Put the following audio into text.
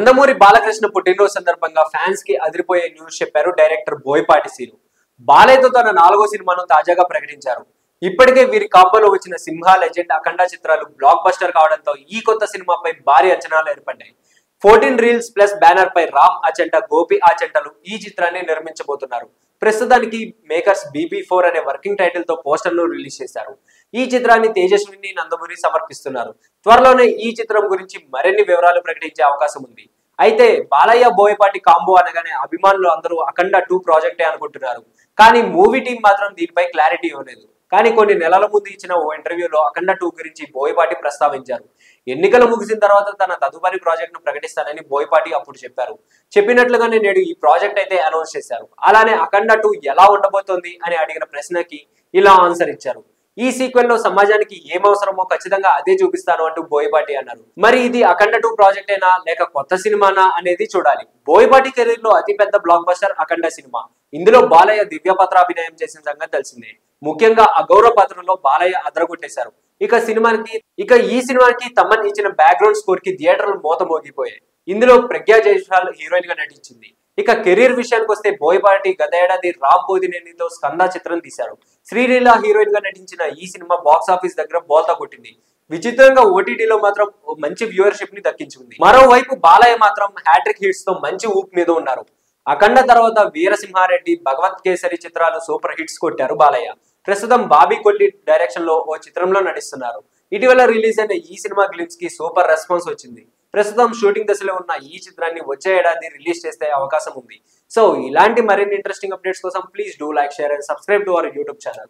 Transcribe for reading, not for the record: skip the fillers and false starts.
నందమూరి బాలకృష్ణ పుట్టినరోజు సందర్భంగా ఫ్యాన్స్ కి అదిరిపోయే న్యూస్ చెప్పారు డైరెక్టర్ బోయపాటి సీను. బాలయ్యతో తన 4వ సినిమాను తాజాగా ప్రకటించారు. ఇప్పటికే వీరి కాంబోలో వచ్చిన సింహ, లెజెండ్, అఖండ చిత్రాలు బ్లాక్ బస్టర్ కావడంతో ఈ కొత్త సినిమాపై భారీ అంచనాలు ఏర్పడ్డాయి. 14 రీల్స్ ప్లస్ బ్యానర్ పై రామ్ ఆచంట, గోపి ఆచంటలు ఈ చిత్రాన్ని నిర్మించబోతున్నారు. ప్రస్తుతానికి మేకర్స్ BB4 అనే వర్కింగ్ టైటిల్ తో పోస్టర్ ను రిలీజ్ చేశారు. ఈ చిత్రాన్ని తేజస్విని నందమూరి సమర్పిస్తున్నారు. త్వరలోనే ఈ చిత్రం గురించి మరిన్ని వివరాలు ప్రకటించే అవకాశం ఉంది. అయితే బాలయ్య బోయపాటి కాంబో అనగానే అభిమానులు అందరూ అఖండ 2 ప్రాజెక్టే అనుకుంటున్నారు. కానీ మూవీ టీం మాత్రం దీనిపై క్లారిటీ ఇవ్వలేదు. కానీ కొన్ని నెలల ముందు ఇచ్చిన ఓ ఇంటర్వ్యూలో అఖండ 2 గురించి బోయపాటి ప్రస్తావించారు. ఎన్నికలు ముగిసిన తర్వాత తన తదుపరి ప్రాజెక్ట్ ను ప్రకటిస్తానని బోయపాటి అప్పుడు చెప్పారు. చెప్పినట్లుగానే నేడు ఈ ప్రాజెక్ట్ అయితే అనౌన్స్ చేశారు. అలానే అఖండ 2 ఎలా ఉండబోతోంది అని అడిగిన ప్రశ్నకి ఇలా ఆన్సర్ ఇచ్చారు. ఈ సీక్వెల్ లో సమాజానికి ఏం అవసరమో ఖచ్చితంగా అదే చూపిస్తాను అంటూ బోయపాటి అన్నారు. మరి ఇది అఖండ 2 ప్రాజెక్టేనా లేక కొత్త సినిమానా అనేది చూడాలి. బోయపాటి కెరీర్ లో అతిపెద్ద బ్లాక్ బస్టర్ అఖండ సినిమా. ఇందులో బాలయ్య దివ్య పాత్రాభినయం చేసిన సంగతి తెలిసిందే. ముఖ్యంగా అగౌరవ పాత్రలో బాలయ్య అదరగొట్టేశారు. ఇక ఈ సినిమాకి తమన్ ఇచ్చిన బ్యాక్గ్రౌండ్ స్కోర్ కి థియేటర్లు మోత మోగిపోయాయి. ఇందులో ప్రజ్ఞా జైస్వాల్ హీరోయిన్ గా నటించింది. ఇక కెరీర్ విషయానికి వస్తే బోయపాటి గత ఏడాది రామ్ పోతినేనితో స్కంద చిత్రం తీశారు. శ్రీలీల హీరోయిన్ గా నటించిన ఈ సినిమా బాక్స్ ఆఫీస్ దగ్గర బోల్తా కొట్టింది. విచిత్రంగా OTTలో మాత్రం మంచి వ్యూవర్షిప్ ని దక్కించుకుంది. మరోవైపు బాలయ్య మాత్రం హ్యాట్రిక్ హిట్స్ తో మంచి ఊపు మీద ఉన్నారు. అఖండ తర్వాత వీరసింహారెడ్డి, భగవత్ కేసరి చిత్రాలు సూపర్ హిట్స్ కొట్టారు బాలయ్య. ప్రస్తుతం బాబీ కొల్లి డైరెక్షన్ లో ఓ చిత్రంలో నటిస్తున్నారు. ఇటీవల రిలీజ్ అయిన ఈ సినిమా గ్లిమ్స్ కి సూపర్ రెస్పాన్స్ వచ్చింది. ప్రస్తుతం షూటింగ్ దశలో ఉన్న ఈ చిత్రాన్ని వచ్చే ఏడాది రిలీజ్ చేసే అవకాశం ఉంది. సో ఇలాంటి మరిన్ని ఇంట్రెస్టింగ్ అప్డేట్స్ కోసం please do like, share and subscribe to our YouTube channel.